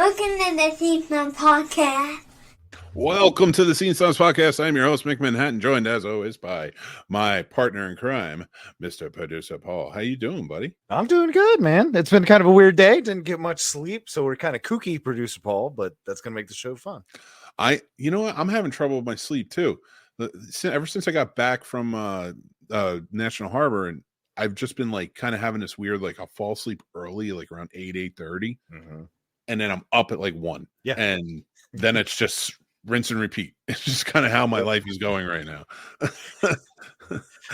Welcome to the Scene Snobs Podcast. Welcome to the Scene Snobs Podcast. I'm your host, Mick Manhattan, joined as always by my partner in crime, Mr. Producer Paul. How you doing, buddy? I'm doing good, man. It's been kind of a weird day. Didn't get much sleep, so we're kind of kooky, Producer Paul, but that's going to make the show fun. You know what? I'm having trouble with my sleep, too. Ever since I got back from National Harbor, and I've just been, like, kind of having this weird, like, I'll fall asleep early, like, around 8:30, and then I'm up at, like, 1. Yeah. And then it's just rinse and repeat. It's just kind of how my life is going right now.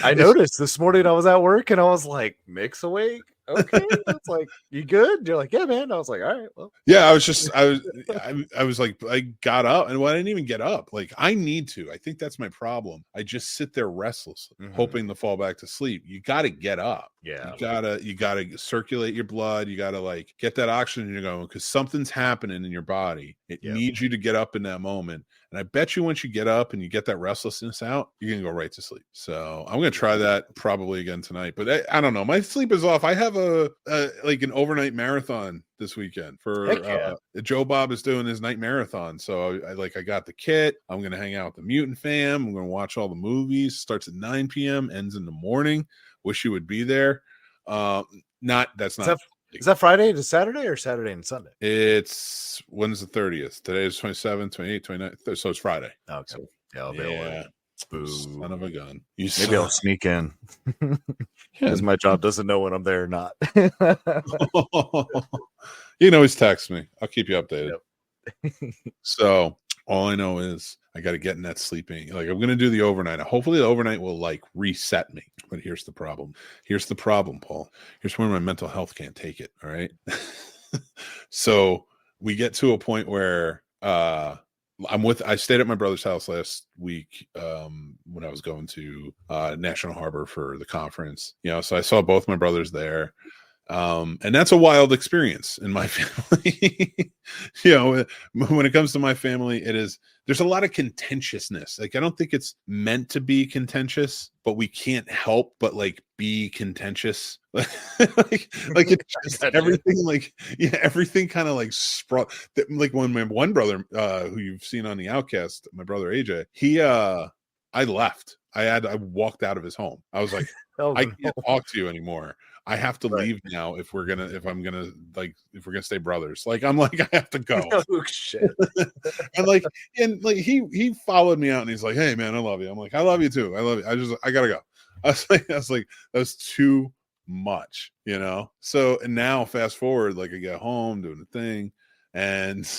I noticed this morning I was at work and I was like, Mick's awake. Okay. It's like, you good? You're like, yeah, man. I was like, all right. Well, yeah, I was like, I got up and I didn't even get up. Like, I need to. I think that's my problem. I just sit there restlessly, hoping to fall back to sleep. You got to get up. Yeah. You gotta circulate your blood. You gotta like get that oxygen going because something's happening in your body. It needs you to get up in that moment. And I bet you once you get up and you get that restlessness out, you're going to go right to sleep. So I'm going to try that probably again tonight. But I don't know. My sleep is off. I have like an overnight marathon this weekend for Joe Bob is doing his night marathon. So I got the kit. I'm going to hang out with the Mutant fam. I'm going to watch all the movies. Starts at 9 p.m. ends in the morning. Wish you would be there. Is that Friday to Saturday or Saturday and Sunday? It's when's the 30th? Today is 27th, 28th, 29th. So it's Friday. Okay. So, yeah, I'll be away. Boo. Son of a gun. Maybe I'll sneak in. Because my job doesn't know when I'm there or not. You can always text me. I'll keep you updated. Yep. So all I know is I got to get in that sleeping. Like, I'm going to do the overnight. Hopefully the overnight will like reset me. But here's the problem. Here's the problem, Paul. Here's where my mental health can't take it. All right. So we get to a point where I stayed at my brother's house last week when I was going to National Harbor for the conference. So I saw both my brothers there. And that's a wild experience in my family. When it comes to my family, there's a lot of contentiousness. Like, I don't think it's meant to be contentious, but we can't help but like be contentious. like it's just everything, everything kind of like sprout. Like when my one brother, who you've seen on the Outcast, my brother AJ, I left. I walked out of his home. I was like, I can't talk to you anymore. I have to leave now if we're gonna stay brothers. Like, I'm like, I have to go. Oh shit. and he followed me out and he's like, hey man, I love you. I'm like, I love you too. I love you. I gotta go. I was like, that's too much, So, and now fast forward, like I get home doing the thing, and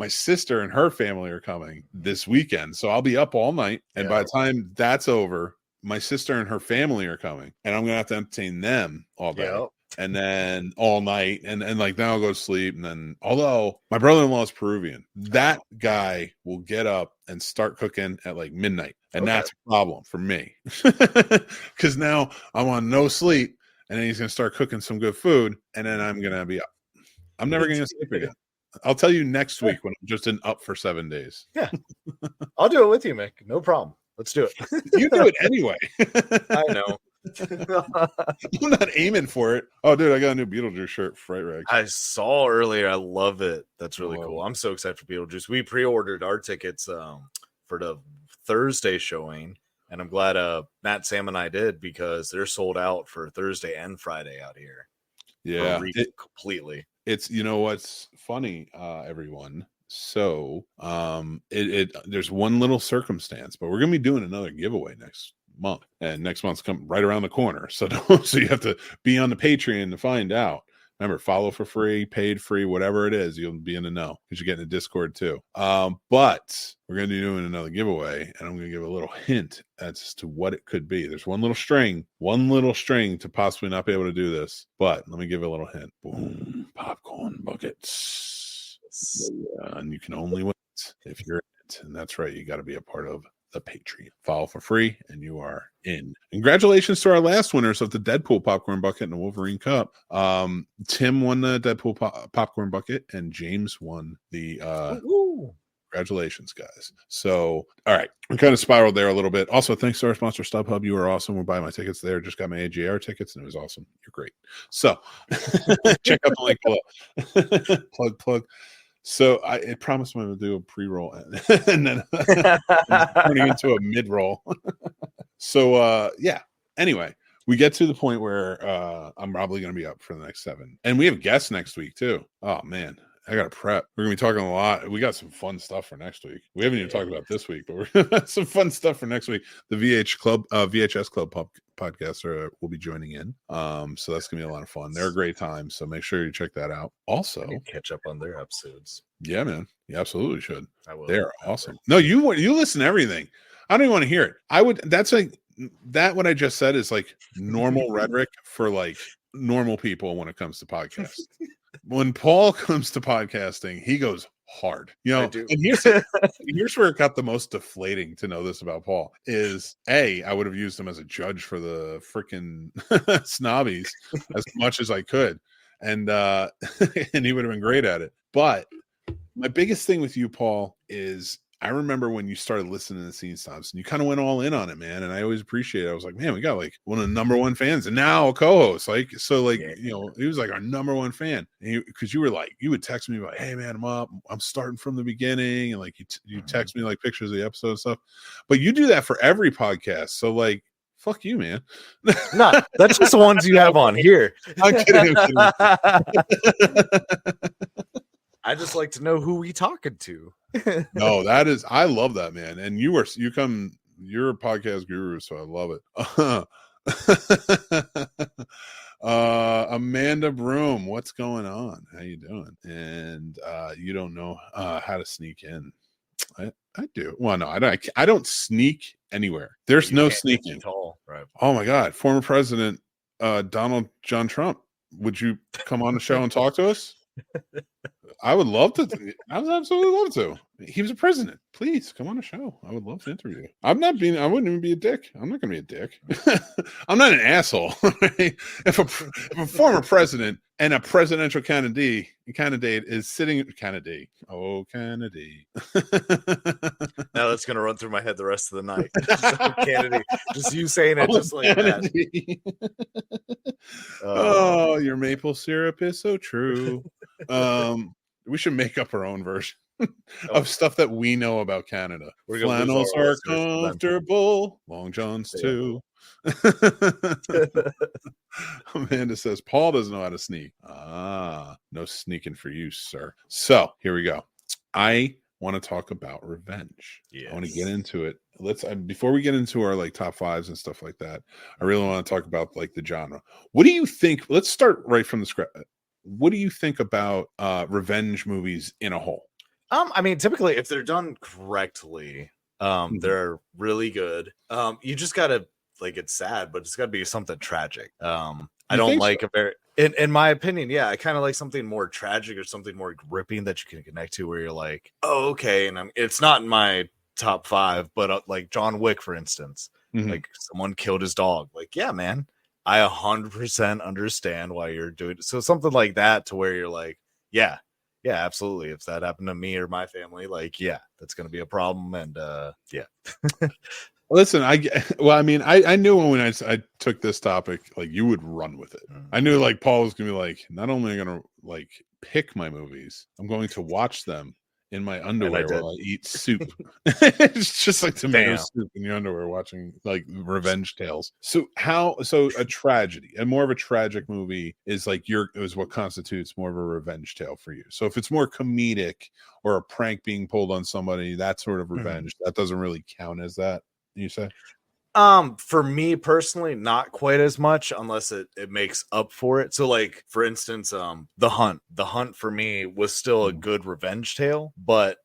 my sister and her family are coming this weekend. So I'll be up all night. And by the time that's over, my sister and her family are coming, and I'm going to have to entertain them all day and then all night. And like, then I'll go to sleep. And then, although my brother-in-law is Peruvian, that guy will get up and start cooking at like midnight. And that's a problem for me because now I'm on no sleep, and then he's going to start cooking some good food. And then I'm going to be up. I'm never going to sleep again. I'll tell you next week when I'm just up for 7 days. Yeah. I'll do it with you, Mick. No problem. Let's do it. You do it anyway. I know. I'm not aiming for it. Oh, dude, I got a new Beetlejuice shirt, Fright Rag. I saw earlier. I love it. That's really cool. I'm so excited for Beetlejuice. We pre-ordered our tickets for the Thursday showing, and I'm glad Matt, Sam, and I did, because they're sold out for Thursday and Friday out here. Yeah, completely. It's what's funny, everyone. So there's one little circumstance, but we're gonna be doing another giveaway next month, and next month's come right around the corner. So you have to be on the Patreon to find out. Remember, follow for free, paid free, whatever it is, you'll be in the know because you're getting a Discord too. But we're gonna be doing another giveaway, and I'm gonna give a little hint as to what it could be. There's one little string to possibly not be able to do this, but let me give a little hint. Boom, popcorn buckets. Yeah, and you can only win it if you're in it. And that's right, you got to be a part of the Patreon. Follow for free, and you are in. Congratulations to our last winners of the Deadpool popcorn bucket and the Wolverine Cup. Tim won the Deadpool popcorn bucket, and James won the congratulations, guys. So, all right, we kind of spiraled there a little bit. Also, thanks to our sponsor, StubHub. You were awesome. We're buying my tickets there. Just got my AGR tickets, and it was awesome. You're great. So check out the link below. Plug. So I promised him I would do a pre-roll and then turning into a mid-roll. So yeah. Anyway, we get to the point where I'm probably going to be up for the next 7, and we have guests next week too. Oh man, I got to prep. We're going to be talking a lot. We got some fun stuff for next week. We haven't even talked about this week, but we're going to have some fun stuff for next week. The VHS Club podcast will be joining in. So that's going to be a lot of fun. They're a great time. So make sure you check that out. Also, catch up on their episodes. Yeah, man. You absolutely should. I will. They're awesome. No, you listen to everything. I don't even want to hear it. That's like that. What I just said is like normal rhetoric for like normal people when it comes to podcasts. When Paul comes to podcasting, he goes hard, and here's where it got the most deflating to know this about Paul is I would have used him as a judge for the freaking snobbies as much as I could. And he would have been great at it. But my biggest thing with you, Paul, is I remember when you started listening to Scene Snobs and you kind of went all in on it, man. And I always appreciate it. I was like, man, we got like one of the number one fans and now a co-host. He was like our number one fan. Because you would text me like, hey man, I'm up. I'm starting from the beginning. And like you text me like pictures of the episode and stuff. But you do that for every podcast. So like, fuck you, man. No, that's just the ones you have on here. I'm kidding. I just like to know who we talking to. No, I love that, man. And you're a podcast guru, so I love it. Amanda Broom, what's going on? How you doing? And you don't know how to sneak in. I do. Well, no, I don't sneak anywhere. There's no sneaking. Right. Oh my God. Former President Donald John Trump. Would you come on the show and talk to us? I would love to. I would absolutely love to. He was a president. Please come on the show. I would love to interview. I wouldn't even be a dick. I'm not going to be a dick. I'm not an asshole. If a former president and a presidential candidate is sitting Kennedy. Oh, Kennedy. Now that's going to run through my head the rest of the night. Kennedy. Just you saying it just like Kennedy. That. Oh, your maple syrup is so true. We should make up our own version of stuff that we know about Canada. Flannels are comfortable. Long johns too. Amanda says Paul doesn't know how to sneak. No sneaking for you, sir. So here we go. I want to talk about revenge. Yes. I want to get into it. Before we get into our like top fives and stuff like that, I really want to talk about like the genre. What do you think? Let's start right from the script. What do you think about revenge movies in a whole? I mean, typically, if they're done correctly, they're really good. You just gotta like, it's sad, but it's gotta be something tragic. I don't like in my opinion, yeah, I kind of like something more tragic or something more gripping that you can connect to, where you're like, oh, okay, and it's not in my top 5, but like John Wick, for instance, like someone killed his dog. Like, yeah, man. I 100% understand why you're doing it. So something like that, to where you're like, yeah, absolutely. If that happened to me or my family, like, yeah, that's going to be a problem. And yeah. Listen, I knew when I took this topic, like you would run with it. I knew like Paul was going to be like, not only am I going to like pick my movies, I'm going to watch them in my underwear while I eat soup. It's just like tomato soup in your underwear watching like revenge tales. So a tragedy, and more of a tragic movie is like is what constitutes more of a revenge tale for you. So if it's more comedic or a prank being pulled on somebody, that sort of revenge, that doesn't really count as that, you say? For me personally, not quite as much, unless it makes up for it. So like, for instance, The Hunt for me was still a good revenge tale, but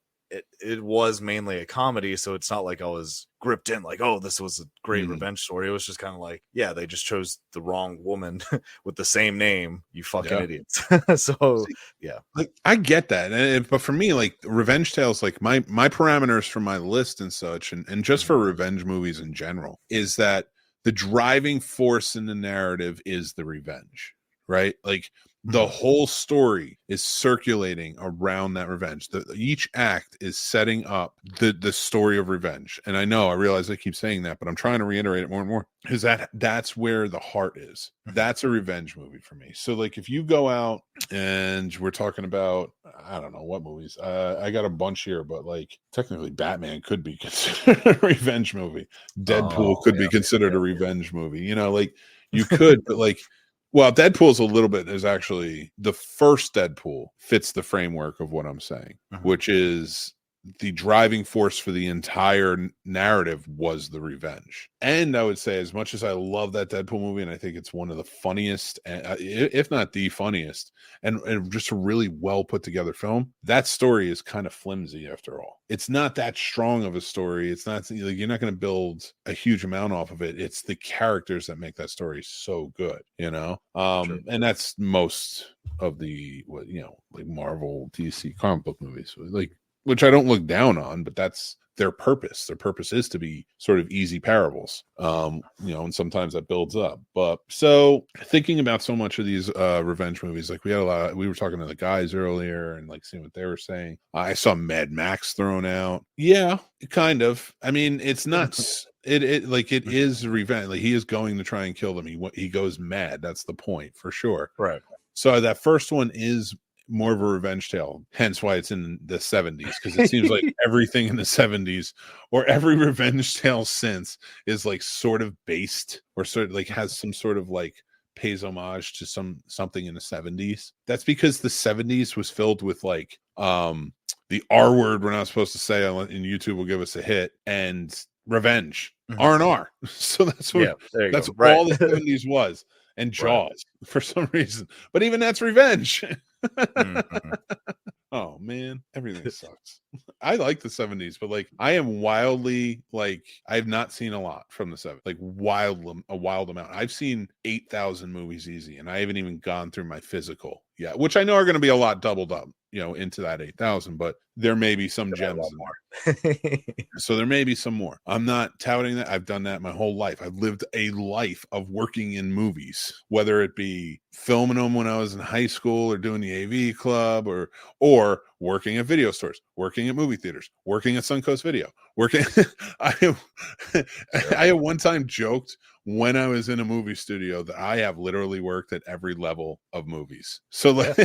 it was mainly a comedy. So it's not like I was gripped in like, oh, this was a great revenge story. It was just kind of like, yeah, they just chose the wrong woman with the same name, you fucking idiots. So yeah, like I get that. But for me, like revenge tales, like my parameters for my list and such, and just for revenge movies in general, is that the driving force in the narrative is the revenge, right? Like The whole story is circulating around that revenge. Each act is setting up the story of revenge. And I realize I keep saying that, but I'm trying to reiterate it more and more, because that's where the heart is. That's a revenge movie for me. So like if you go out and we're talking about, I don't know what movies, I got a bunch here, but like technically Batman could be considered a revenge movie. Deadpool could be considered a revenge movie. You know, like you could, but like, well, Deadpool's a little bit is actually the first Deadpool fits the framework of what I'm saying, which is the driving force for the entire narrative was the revenge. And I would say, as much as I love that Deadpool movie, and I think it's one of the funniest, if not the funniest, and just a really well put together film, that story is kind of flimsy after all. It's not that strong of a story. It's not, like, you're not going to build a huge amount off of it. It's the characters that make that story so good, you know? And that's most of the, like Marvel, DC comic book movies, like, which I don't look down on, but that's their purpose. Their purpose is to be sort of easy parables, and sometimes that builds up. But so thinking about so much of these revenge movies, like we were talking to the guys earlier and like seeing what they were saying. I saw Mad Max thrown out. Yeah, kind of. I mean, it's not. It is revenge. Like he is going to try and kill them. He goes mad. That's the point for sure. Right. So that first one is more of a revenge tale, hence why it's in the 70s, because it seems like everything in the 70s or every revenge tale since is like sort of based or sort of like has some sort of like pays homage to something in the 70s. That's because the 70s was filled with like the R word we're not supposed to say in YouTube will give us a hit, and revenge, R&R. So that's what that's all the 70s was. And Jaws for some reason, but even that's revenge. Oh man, everything sucks. I like the 70s, but like I am wildly like I've not seen a lot from the 70s, like a wild amount. I've seen 8,000 movies easy, and I haven't even gone through my physical yet, which I know are going to be a lot doubled up, into that 8,000, but there may be some gems in there. So there may be some more. I'm not touting that. I've done that my whole life. I've lived a life of working in movies, whether it be filming them when I was in high school or doing the AV club or working at video stores, working at movie theaters, working at Suncoast Video, working. I have one time joked when I was in a movie studio that I have literally worked at every level of movies. So like,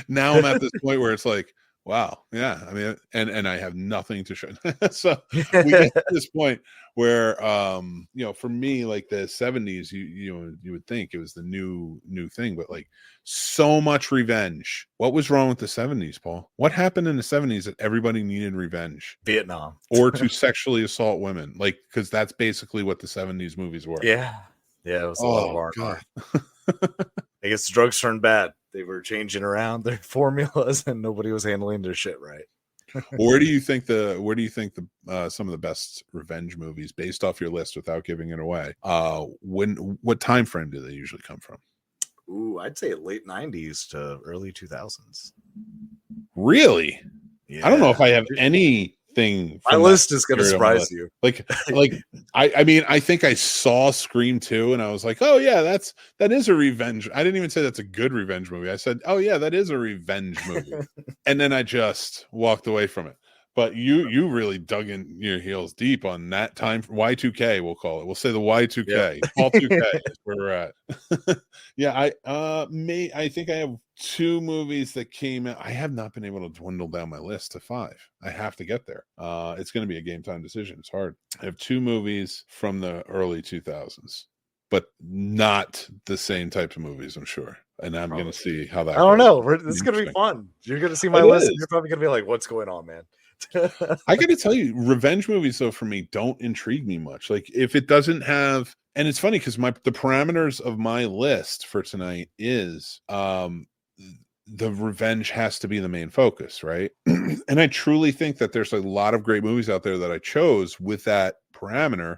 now I'm at this point where it's like, wow, yeah. I mean, and I have nothing to show. So we get to this point where, for me, like the 70s, you would think it was the new thing, but like so much revenge. What was wrong with the 70s, Paul? What happened in the 70s that everybody needed revenge? Vietnam. Or to sexually assault women, like, because that's basically what the 70s movies were. Yeah, it was a lot of R&R. I guess the drugs turned bad. They were changing around their formulas, and nobody was handling their shit right. Where do you think some of the best revenge movies, based off your list without giving it away, what time frame do they usually come from? Ooh, I'd say late 90s to early 2000s. Really? Yeah. I don't know if I have anything. My list is going to surprise you. Like I mean, I think I saw Scream 2 and I was like, oh yeah, that is a revenge. I didn't even say that's a good revenge movie. I said, oh yeah, that is a revenge movie. And then I just walked away from it. But you really dug in your heels deep on that time. Y2K, we'll call it. We'll say the Y2K. Yeah. All 2K is where we're at. Yeah, I think I have 2 movies that came out. I have not been able to dwindle down my list to 5. I have to get there. It's going to be a game time decision. It's hard. I have 2 movies from the early 2000s, but not the same type of movies, I'm sure. And I'm going to see how that goes. I don't know. This is going to be fun. You're going to see my list. And you're probably going to be like, what's going on, man? I gotta tell you, revenge movies though for me don't intrigue me much. Like if it doesn't have, and it's funny because the parameters of my list for tonight is the revenge has to be the main focus, right? And I truly think that there's a lot of great movies out there that I chose with that parameter,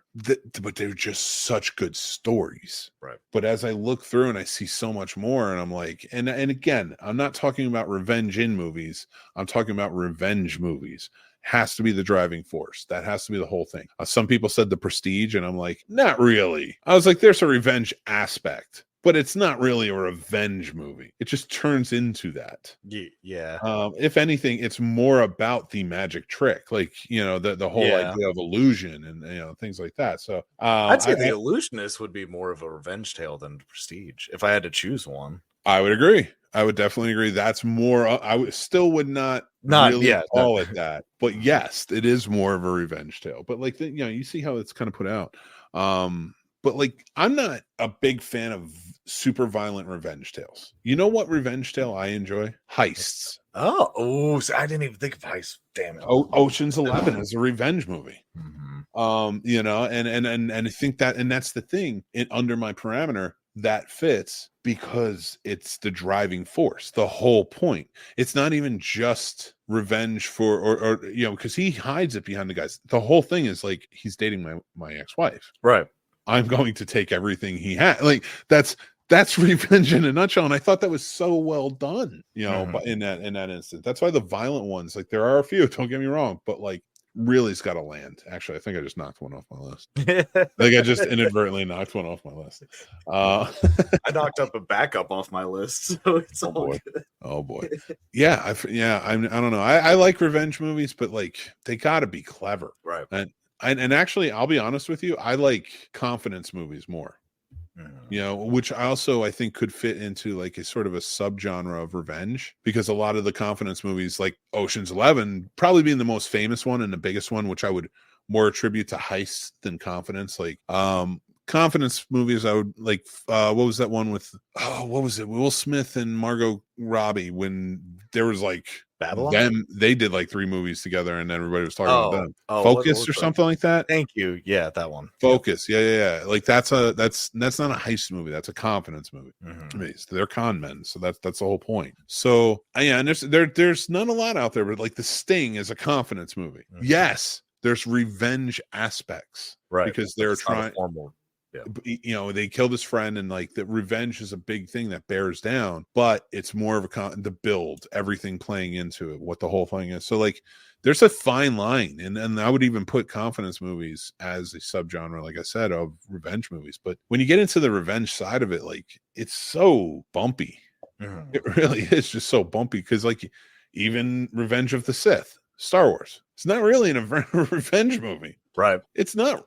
but they're just such good stories, right? But as I look through and I see so much more, and I'm like, and again, I'm not talking about revenge in movies. I'm talking about revenge movies. Has to be the driving force. That has to be the whole thing. Some people said The Prestige, and I'm like, not really. I was like, there's a revenge aspect, but it's not really a revenge movie. It just turns into that. Yeah. If anything, it's more about the magic trick, like, you know, the whole idea of illusion and, you know, things like that. So I'd say The Illusionist would be more of a revenge tale than Prestige if I had to choose one. I would agree. I would definitely agree. That's more. Still would not really call it that, but yes, it is more of a revenge tale. But like, you know, you see how it's kind of put out. But like, I'm not a big fan of super violent revenge tales. You know what revenge tale I enjoy? Heists. So I didn't even think of heists. Damn it. Ocean's 11 is a revenge movie. Mm-hmm. You know, and I think that, and that's the thing. Under my parameter, that fits because it's the driving force, the whole point. It's not even just revenge for, or you know, because he hides it behind the guys. The whole thing is like, he's dating my ex-wife. Right. I'm going to take everything he had. Like, that's revenge in a nutshell. And I thought that was so well done, you know, but in that instant. That's why the violent ones, like, there are a few, don't get me wrong, but like, really's got to land. Actually, I think I just knocked one off my list. Like, I just inadvertently knocked one off my list. I knocked up a backup off my list, so it's all good. Oh boy. Yeah, I don't know. I like revenge movies, but like, they got to be clever, right? And actually, I'll be honest with you, I like confidence movies more. You know, which I think could fit into like a sort of a subgenre of revenge, because a lot of the confidence movies, like Ocean's 11 probably being the most famous one and the biggest one, which I would more attribute to heists than confidence. Like confidence movies, I would like what was that one with what was it, Will Smith and Margot Robbie, when there was like Babylon? They did like 3 movies together and everybody was talking about them. Focus or something like that. Thank you. Yeah, that one. Focus. Yeah. Like, that's not a heist movie. That's a confidence movie. They're con men, so that's the whole point. So yeah, and there's not a lot out there, but like The Sting is a confidence movie. Yes, there's revenge aspects, right? Because they're trying. Yeah. You know, they killed his friend, and like, the revenge is a big thing that bears down, but it's more of the build, everything playing into it, what the whole thing is. So like, there's a fine line, and I would even put confidence movies as a subgenre, like I said, of revenge movies. But when you get into the revenge side of it, like, it's so bumpy. It really is just so bumpy, because like, even Revenge of the Sith, Star Wars, it's not really a revenge movie. Right. It's not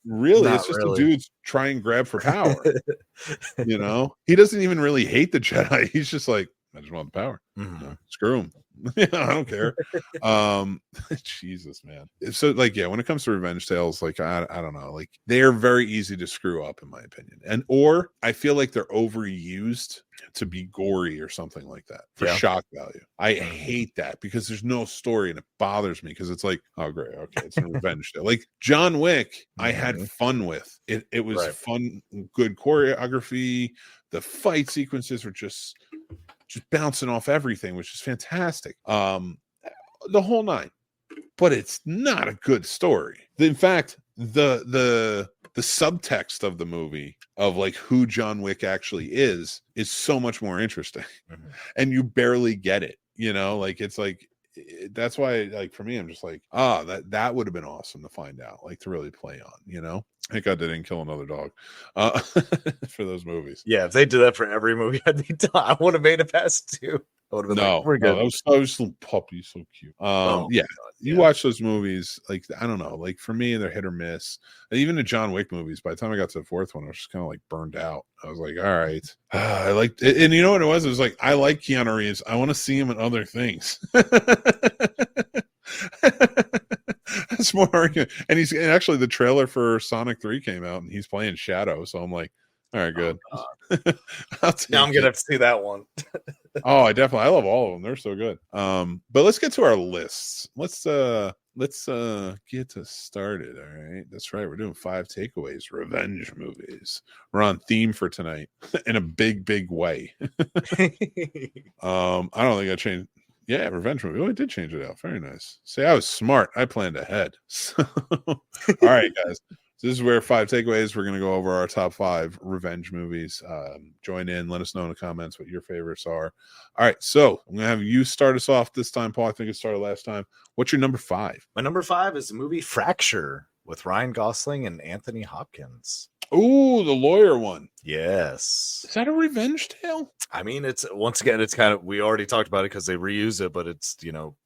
really. It's just a dude trying to grab for power. You know, he doesn't even really hate the Jedi. He's just like, I just want the power. You know, screw him. I don't care. Jesus, man. So like, yeah, when it comes to revenge tales, like, I don't know, like, they are very easy to screw up, in my opinion. Or I feel like they're overused to be gory or something like that for shock value. I hate that, because there's no story, and it bothers me, because it's like, oh great, okay, it's a revenge tale. Like John Wick, I had fun with it. It was fun, good choreography. The fight sequences were just bouncing off everything, which is fantastic. The whole 9. But it's not a good story. In fact, the subtext of the movie, of like who John Wick actually is so much more interesting. And you barely get it, you know, like, it's like, that's why, like, for me, I'm just like, that would have been awesome to find out, like, to really play on, you know. Thank God they didn't kill another dog for those movies. Yeah, if they did that for every movie, I'd be done. I would have made it past 2. I would have been like, we're good. That was little puppy, so cute. You watch those movies, like, I don't know, like, for me, they're hit or miss. And even the John Wick movies, by the time I got to the 4th one, I was just kind of like burned out. I was like, all right, I liked it. And you know what it was? It was like, I like Keanu Reeves. I want to see him in other things. That's more argument. And actually, the trailer for Sonic 3 came out, and he's playing Shadow. So I'm like, all right, good. Now I'm gonna have to see that one. I love all of them. They're so good. But let's get to our lists. Let's get to started. All right, that's right. We're doing 5 takeaways, revenge movies. We're on theme for tonight in a big way. I don't think I changed. Yeah, revenge movie. Oh, I did change it out. Very nice. See, I was smart. I planned ahead. So, all right, guys. So this is where 5 takeaways. We're going to go over our top 5 revenge movies. Join in. Let us know in the comments what your favorites are. All right. So I'm going to have you start us off this time, Paul. I think it started last time. What's your number 5? My number 5 is the movie Fracture with Ryan Gosling and Anthony Hopkins. Ooh, the lawyer one. Yes. Is that a revenge tale? I mean, it's once again, it's kind of, we already talked about it because they reuse it, but it's,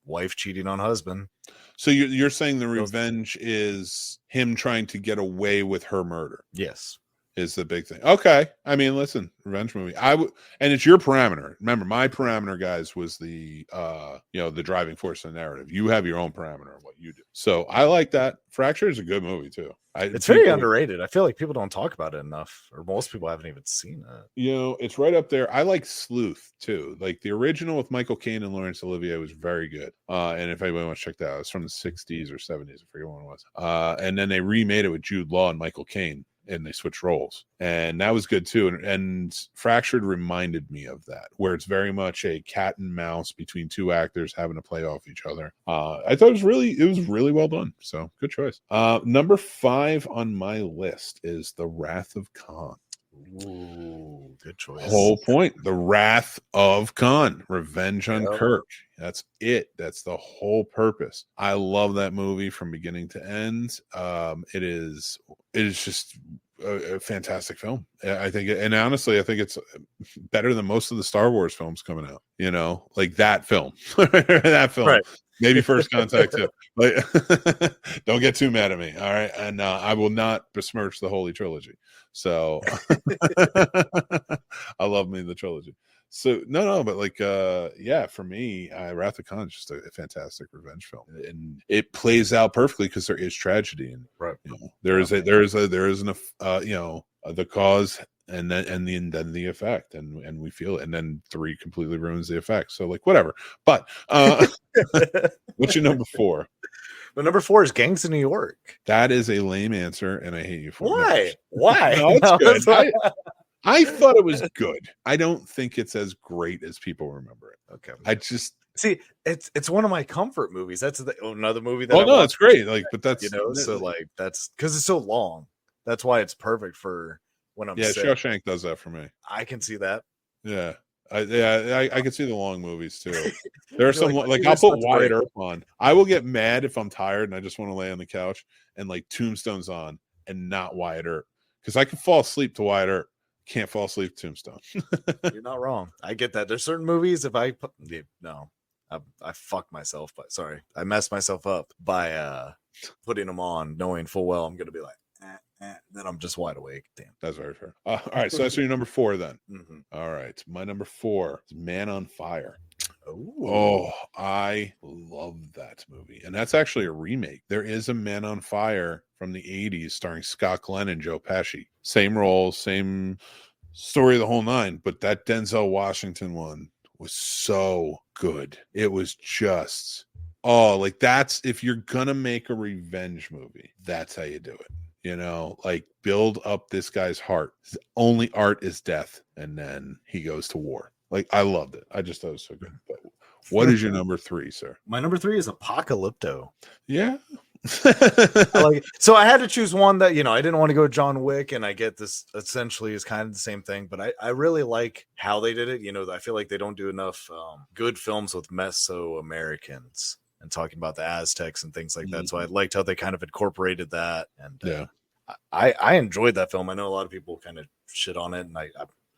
wife cheating on husband. So you're saying the revenge is him trying to get away with her murder? Yes. Is the big thing. Okay. I mean, listen, revenge movie. And it's your parameter. Remember, my parameter, guys, was the the driving force of the narrative. You have your own parameter of what you do. So I like that. Fracture is a good movie too. It's very underrated. I feel like people don't talk about it enough, or most people haven't even seen it. It's right up there. I like Sleuth too. Like the original with Michael Caine and Laurence Olivier was very good. And if anybody wants to check that out, it's from the 60s or 70s. I forget when it was. And then they remade it with Jude Law and Michael Caine, and they switched roles, and that was good too. And Fractured reminded me of that, where it's very much a cat and mouse between two actors having to play off each other. I thought it was really well done. So good choice. Number 5 on my list is The Wrath of Khan. Ooh, good choice. Whole point. The Wrath of Khan. Revenge on Kirk. That's it. That's the whole purpose. I love that movie from beginning to end. It is just a fantastic film. I think, and honestly, I think it's better than most of the Star Wars films coming out. Like that film. That film. Right. Maybe First Contact too. Like, don't get too mad at me. All right. And I will not besmirch the Holy Trilogy. So I love me the trilogy. So no, but for me, Wrath of Khan is just a fantastic revenge film, and it plays out perfectly because there is tragedy, and right, there is the cause, and then the effect, and we feel it, and then 3 completely ruins the effect. So whatever. But what's your number 4? The number 4 is Gangs of New York. That is a lame answer, and I hate you for it. Why? No, it's good. I thought it was good. I don't think it's as great as people remember it. Okay. I just see it's one of my comfort movies. That's another movie that it's great. But that's that's because it's so long. That's why it's perfect for when I'm sick. Shawshank does that for me. I can see that. Yeah. I can see the long movies too. There are some I'll put Wyatt Earp on. I will get mad if I'm tired and I just want to lay on the couch and Tombstone's on and not Wyatt Earp, because I can fall asleep to Wyatt Earp. Can't fall asleep to Tombstone. You're not wrong. I get that. There's certain movies I fucked myself, but sorry, I messed myself up by putting them on, knowing full well I'm gonna be like, then I'm just wide awake. Damn, that's very fair. All right, so that's your number 4 then. Mm-hmm. All right, my number 4 is Man on Fire. Ooh. Oh, I love that movie, and that's actually a remake. There is a Man on Fire from the 80s starring Scott Glenn and Joe Pesci. Same role, same story, the whole 9. But that Denzel Washington one was so good. It was just that's, if you're gonna make a revenge movie, that's how you do it. Build up this guy's heart. His only art is death, and then he goes to war. I loved it. I just thought it was so good. But what is your number 3, sir? My number 3 is Apocalypto. Yeah. I like it. So I had to choose one that, I didn't want to go John Wick, and I get this essentially is kind of the same thing, but I really like how they did it. I feel like they don't do enough good films with Mesoamericans and talking about the Aztecs and things like that. So I liked how they kind of incorporated that. And I enjoyed that film. I know a lot of people kind of shit on it, and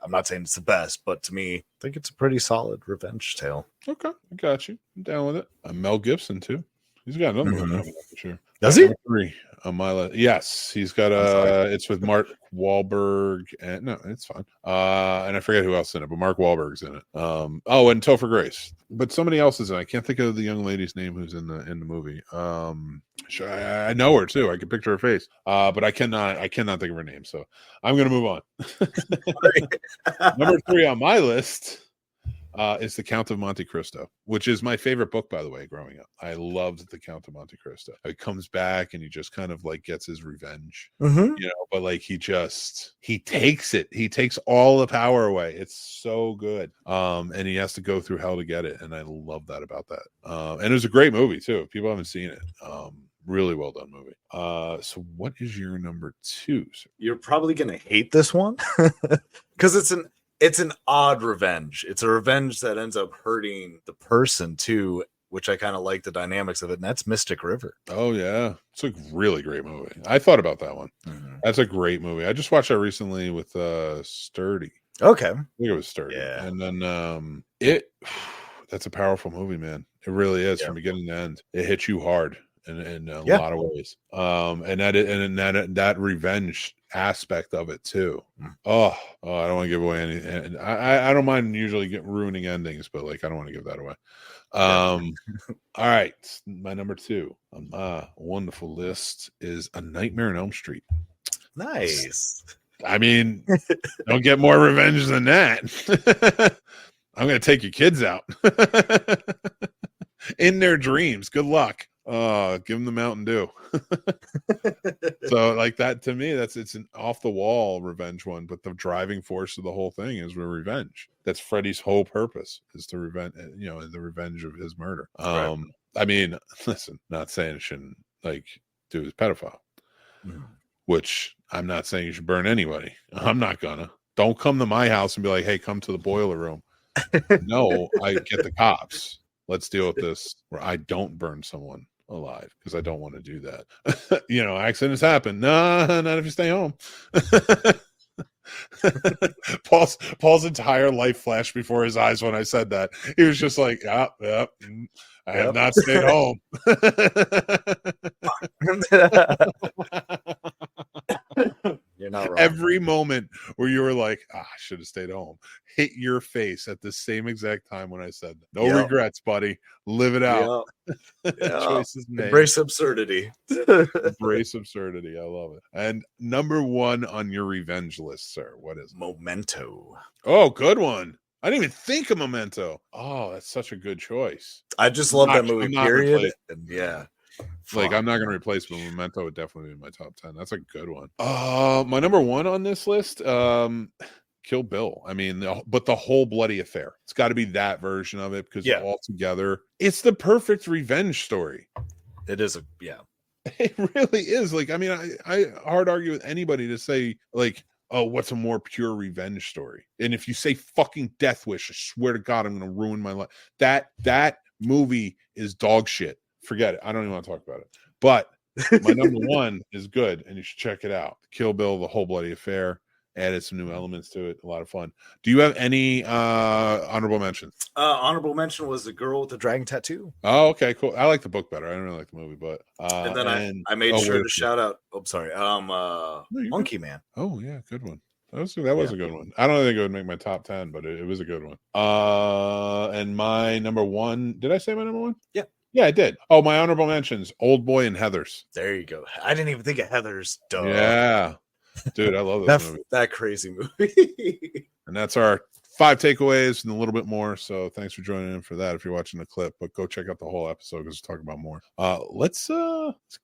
I'm not saying it's the best, but to me, I think it's a pretty solid revenge tale. Okay, I got you. I'm down with it. Mel Gibson too. He's got another one for sure. Does he? 3 on my list. Yes, he's got it's with Mark Wahlberg, and no, it's fine. And I forget who else in it, but Mark Wahlberg's in it. And Topher Grace, but somebody else is in it. I can't think of the young lady's name who's in the movie. I know her too. I can picture her face, but I cannot think of her name. So I'm gonna move on. Number 3 on my list is The Count of Monte Cristo, which is my favorite book, by the way, growing up. I loved The Count of Monte Cristo. He comes back and he just kind of gets his revenge, but he takes it. He takes all the power away. It's so good. And he has to go through hell to get it. And I love that about that. And it was a great movie too. If people haven't seen it, really well done movie. So what is your number 2, sir? You're probably going to hate this one because it's an odd revenge. It's a revenge that ends up hurting the person too. which I kind of like the dynamics of it, and that's Mystic River. Oh yeah, it's a really great movie. I thought about that one. Mm-hmm. That's a great movie. I just watched that recently with Sturdy. Okay. I think it was Sturdy. Yeah. And then that's a powerful movie, man. It really is from beginning to end. It hits you hard in a lot of ways. And that revenge aspect of it too. Oh, I don't want to give away any. And I don't mind usually ruining endings, but like I don't want to give that away. All right, my number 2 on my wonderful list is A Nightmare on Elm Street. Nice. I mean, don't get more revenge than that. I'm going to take your kids out in their dreams. Good luck. Give them the Mountain Dew. So like that, to me, it's an off the wall revenge one, but the driving force of the whole thing is revenge. That's Freddy's whole purpose, is to revenge, the revenge of his murder. Right. I mean, listen, not saying it shouldn't like do his pedophile, which I'm not saying you should burn anybody. I'm not gonna. Don't come to my house and be like, hey, come to the boiler room. No, I get the cops. Let's deal with this where I don't burn someone alive, because I don't want to do that. Accidents happen. No, not if you stay home. Paul's entire life flashed before his eyes when I said that. He was just like, I have not stayed home. You're not wrong. Every moment where you were like, I should have stayed home, hit your face at the same exact time when I said that. No regrets, buddy. Live it out. Choices made. Embrace absurdity. Embrace absurdity. I love it. And number 1 on your revenge list, sir, what is it? Memento. Oh, good one. I didn't even think of Memento. Oh, that's such a good choice. I just love that movie, period. And like I'm not going to replace it, but Memento would definitely be in my top 10. That's a good one. My number 1 on this list, Kill Bill. I mean, but the whole bloody affair. It's got to be that version of it, because all together, it's the perfect revenge story. It is It really is. Like, I mean, I hard argue with anybody to say like, oh, what's a more pure revenge story? And if you say fucking Death Wish, I swear to God, I'm going to ruin my life. That movie is dog shit. Forget it. I don't even want to talk about it. But my number 1 is good, and you should check it out. Kill Bill, the whole bloody affair. Added some new elements to it. A lot of fun. Do you have any honorable mentions? Honorable mention was The Girl with the Dragon Tattoo. Oh, okay, cool. I like the book better. I don't really like the movie, but and then I made sure to shout out. Oh, sorry. Monkey Man. Oh yeah, good one. That was a good one. I don't think it would make my top 10, but it was a good one. And my number 1. Did I say my number 1? Yeah. Yeah, I did. Oh, my honorable mentions: Old Boy and Heathers. There you go. I didn't even think of Heathers. Duh. Yeah. Dude, I love this movie. That crazy movie. And that's our 5 takeaways and a little bit more. So thanks for joining in for that if you're watching the clip. But go check out the whole episode because we'll talk about more. Let's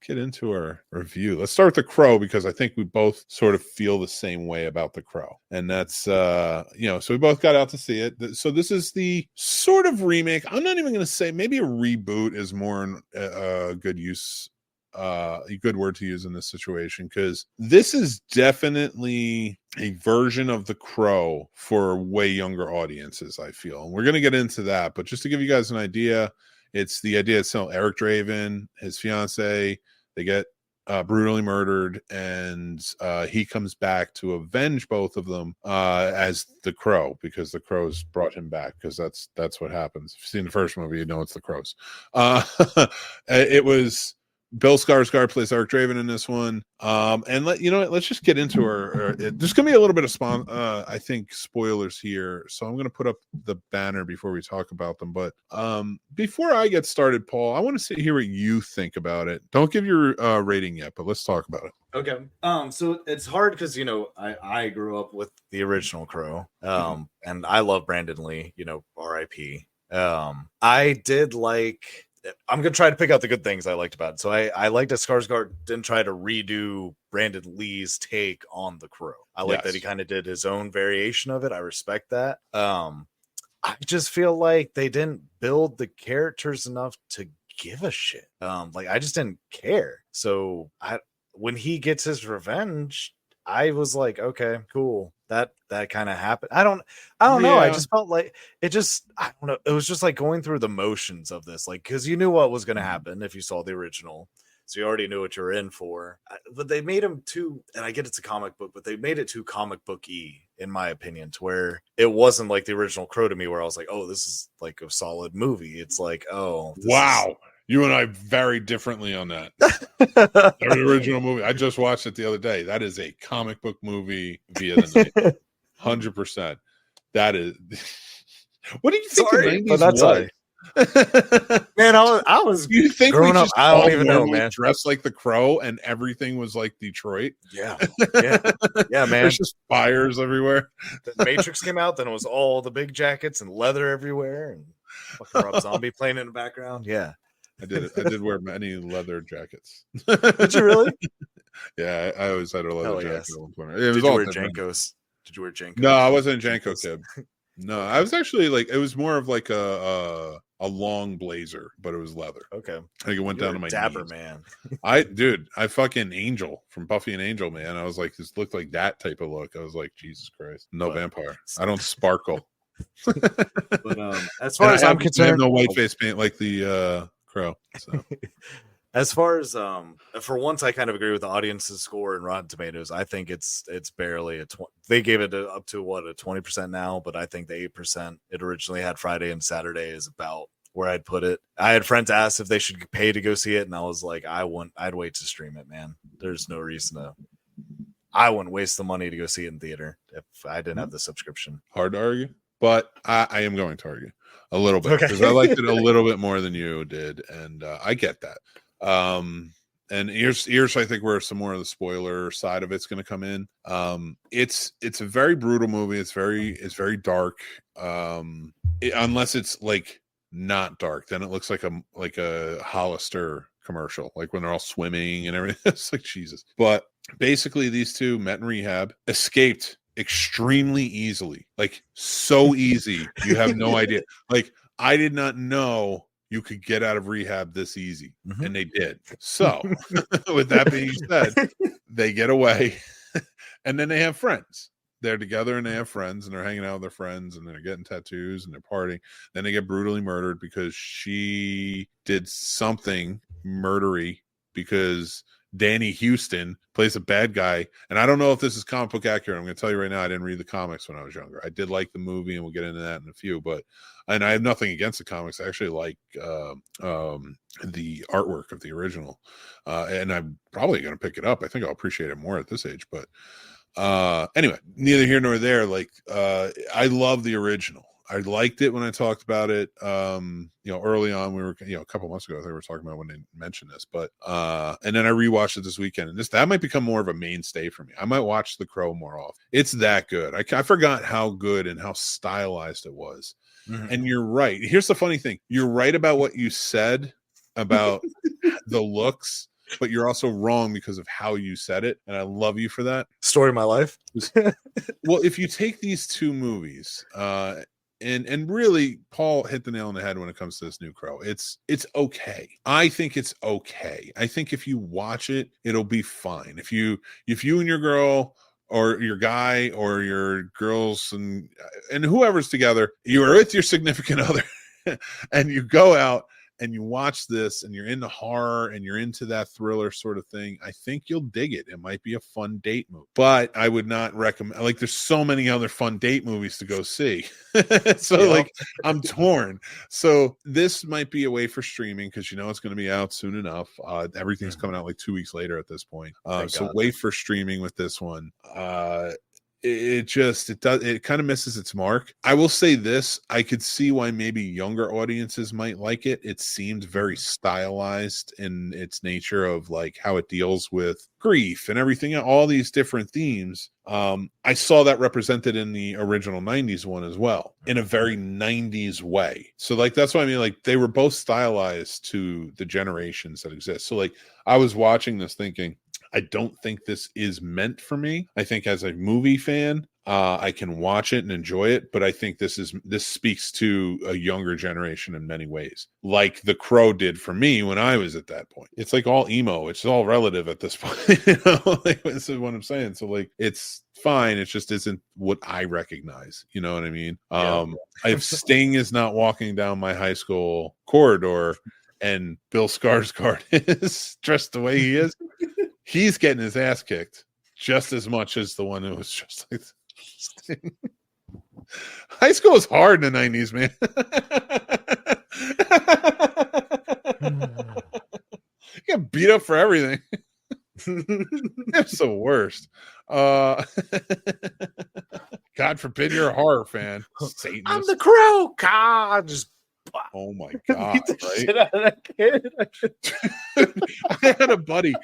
get into our review. Let's start with The Crow, because I think we both sort of feel the same way about The Crow. And that's so we both got out to see it. So this is the sort of remake. I'm not even going to say, maybe a reboot is more a good use. A good word to use in this situation, because this is definitely a version of The Crow for way younger audiences, I feel. And we're going to get into that, but just to give you guys an idea, it's the idea itself. Eric Draven, his fiance, they get brutally murdered, and he comes back to avenge both of them as the Crow, because the Crows brought him back, because that's what happens. If you've seen the first movie, you know it's the Crows. It was Bill Skarsgård plays Eric Draven in this one. And let's just get into there's gonna be a little bit of I think spoilers here, so I'm gonna put up the banner before we talk about them. But before I get started, Paul, I want to hear what you think about it. Don't give your rating yet, but let's talk about it. Okay. So it's hard because I grew up with the original Crow. And I love Brandon Lee, R.I.P. I did like. I'm going to try to pick out the good things I liked about it. So I liked that Skarsgård didn't try to redo Brandon Lee's take on the Crow. I like that he kind of did his own variation of it. I respect that. I just feel like they didn't build the characters enough to give a shit. I just didn't care. So when he gets his revenge, I was like, okay, cool. that kind of happened. I don't know. I Yeah. just felt like I don't know. It was just like going through the motions of this, like, because you knew what was going to happen if you saw the original. So you already knew what you were in for. But they made him too, and I get it's a comic book, but they made it too comic book-y, in my opinion, to where it wasn't like the original Crow to me, where I was like, oh, this is like a solid movie. It's like, oh, Wow. You and I very differently on that. The original movie. I just watched it the other day. That is a comic book movie via the night. 100%. That is. What do you think Sorry, the 90s but that's was? Man, I was You think we growing up, just I don't all even know, normally man. dressed like the Crow and everything was like Detroit? Yeah, man. There's just fires everywhere. The Matrix came out, then it was all the big jackets and leather everywhere, and fucking Rob Zombie playing in the background. Yeah, I did wear many leather jackets. did you really? Yeah, I always had a leather Hell jacket yes. at one point. It was Did you all wear different. Jankos? Did you wear Jankos? No, I wasn't a Janko kid. No, I was actually like, it was more of like a long blazer, but it was leather. Okay, I think it went You down were to my dapper knees. man. I fucking Angel from Buffy and Angel, man. I was like, this looked like that type of look. I was like, Jesus Christ, no But- vampire. I don't sparkle. But as far as I'm I have concerned, no white face paint like the Crow. So as far as for once, I kind of agree with the audience's score and Rotten Tomatoes. I think it's barely a 20. They gave it up to what, a 20% now, but I think the 8% it originally had Friday and Saturday is about where I'd put it. I had friends ask if they should pay to go see it, and I was like, I'd wait to stream it, man. There's no reason to. I wouldn't waste the money to go see it in theater if I didn't have the subscription. hard to argue, but I am going to argue a little bit Okay. because I liked it a little bit more than you did, and I get that. And here's I think where some more of the spoiler side of it's going to come in. It's a very brutal movie. It's very dark. Unless it's like not dark, then it looks like a Hollister commercial, like when they're all swimming and everything. It's like Jesus. But basically, these two met in rehab, escaped extremely easily, like so easy you have no idea. Like I did not know you could get out of rehab this easy, and they did. So with that being said, they get away and then they have friends. They're together and they have friends and they're hanging out with their friends and they're getting tattoos and they're partying. Then they get brutally murdered because she did something murdery, because Danny Houston plays a bad guy. And I don't know if this is comic book accurate. I'm going to tell you right now, I didn't read the comics when I was younger. I did like the movie, and we'll get into that in a few, and I have nothing against the comics. I actually like the artwork of the original. And I'm probably going to pick it up. I think I'll appreciate it more at this age, but anyway, neither here nor there. Like I love the original. I liked it when I talked about it. Early on, we were, a couple months ago, I think we were talking about when they mentioned this, but and then I rewatched it this weekend, and that might become more of a mainstay for me. I might watch The Crow more often. It's that good. I forgot how good and how stylized it was. Mm-hmm. And you're right. Here's the funny thing. You're right about what you said about the looks, but you're also wrong because of how you said it. And I love you for that. Story of my life. Well, if you take these two movies, and really, Paul hit the nail on the head when it comes to this new Crow. It's okay. I think it's okay. I think if you watch it, it'll be fine. If you and your girl or your guy or your girls and whoever's together, you are with your significant other and you go out and you watch this and you're into horror and you're into that thriller sort of thing, I think you'll dig it. It might be a fun date movie, but I would not recommend, like, there's so many other fun date movies to go see. Like, I'm torn. So this might be a way for streaming, because it's going to be out soon enough. Everything's coming out like 2 weeks later at this point. So wait for streaming with this one. It kind of misses its mark. I will say this, I could see why maybe younger audiences might like it. It seemed very stylized in its nature of like how it deals with grief and everything, all these different themes. I saw that represented in the original 90s one as well, in a very 90s way. So like, that's what I mean. Like, they were both stylized to the generations that exist. So like, I was watching this thinking, I don't think this is meant for me. I think as a movie fan, I can watch it and enjoy it, but I think this speaks to a younger generation in many ways, like The Crow did for me when I was at that point. It's like all emo; it's all relative at this point. You know, like, this is what I'm saying. So like, it's fine. It just isn't what I recognize. You know what I mean? If Sting is not walking down my high school corridor and Bill Skarsgård is dressed the way he is, he's getting his ass kicked just as much as the one who was just like Sting. High school was hard in the 90s, man. You got beat up for everything. It's the worst. God forbid you're a horror fan. Satanist. I'm the Crow. God, just oh my God! Right? Shit out of that kid. I had a buddy.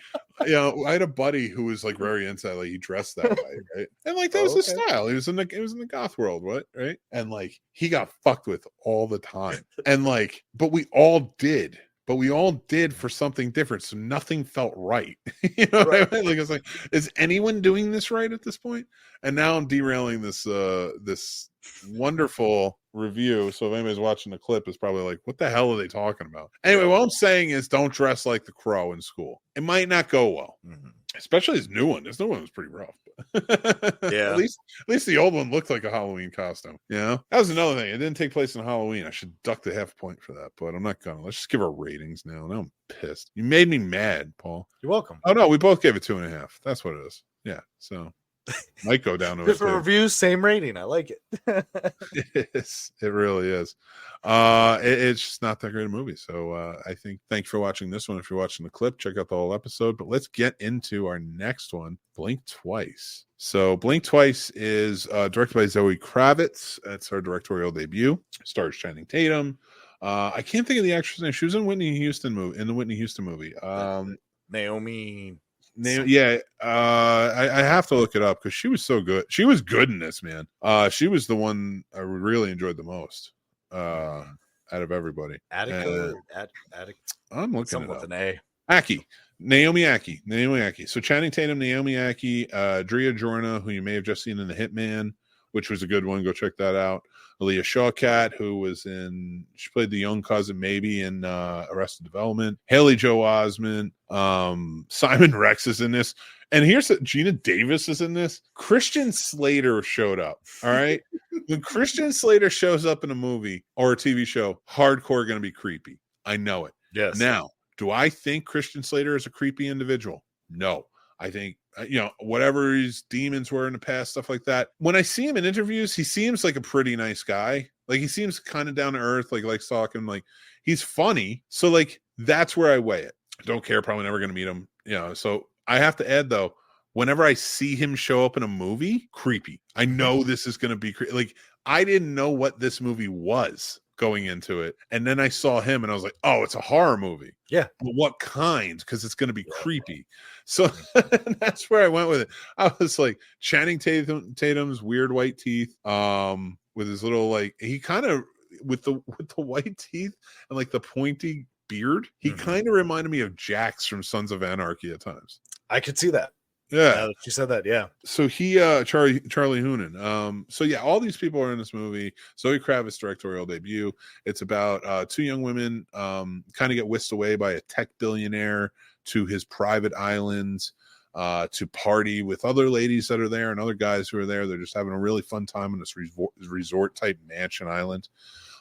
I had a buddy who was like very into that. Like he dressed that way, right? And like that was his style. He was in the goth world, right? And like he got fucked with all the time. And like, but we all did. But we all did for something different, so nothing felt right. You know what I mean? Like it's like, is anyone doing this right at this point? And now I'm derailing this this wonderful review. So if anybody's watching the clip, is probably like, what the hell are they talking about? Anyway, what I'm saying is, don't dress like the Crow in school. It might not go well, especially his new one. His new one was pretty rough. Yeah, at least the old one looked like a Halloween costume. You know, that was another thing. It didn't take place in Halloween. I should duck the half point for that, but I'm not gonna. Let's just give our ratings now. Now I'm pissed. You made me mad, Paul. You're welcome. Oh no, we both gave it 2.5. That's what it is. Yeah, so might go down to different reviews, same rating. I like it. It is. It really is. It's just not that great a movie. So I think thank you for watching this one. If you're watching the clip, check out the whole episode. But let's get into our next one, Blink Twice. So Blink Twice is directed by Zoe Kravitz. It's her directorial debut. Stars Channing Tatum. I can't think of the actress name. She was in the Whitney Houston movie. Naomi. Yeah, I have to look it up because she was so good. She was good in this, man. She was the one I really enjoyed the most out of everybody. Attica. I'm looking something with an A. Naomi Ackie. So Channing Tatum, Naomi Ackie, Drea Jorna, who you may have just seen in The Hitman, which was a good one. Go check that out. Aaliyah Shawkat, she played the young cousin maybe in Arrested Development. Haley Joel Osment, Simon Rex is in this. And here's Gina Davis is in this. Christian Slater showed up. All right. When Christian Slater shows up in a movie or a TV show, hardcore going to be creepy. I know it. Yes. Now, do I think Christian Slater is a creepy individual? No. I think, whatever his demons were in the past, stuff like that. When I see him in interviews, he seems like a pretty nice guy. Like, he seems kind of down to earth, like likes talking. Like, he's funny. So, like, that's where I weigh it. Don't care. Probably never going to meet him. So I have to add, though, whenever I see him show up in a movie, creepy. I know this is going to be like, I didn't know what this movie was going into it. And then I saw him and I was like, oh, it's a horror movie. Yeah. But what kind? Because it's going to be creepy. So that's where I went with it. I was like, Channing Tatum's weird white teeth, with his little, like, he kind of with the white teeth and like the pointy beard, he kind of reminded me of Jax from Sons of Anarchy at times. I could see that. Yeah, she said that. Yeah. So he, Charlie Hunnam. So yeah, all these people are in this movie. Zoe Kravitz directorial debut. It's about two young women, kind of get whisked away by a tech billionaire to his private islands, to party with other ladies that are there and other guys who are there. They're just having a really fun time on this resort type mansion island,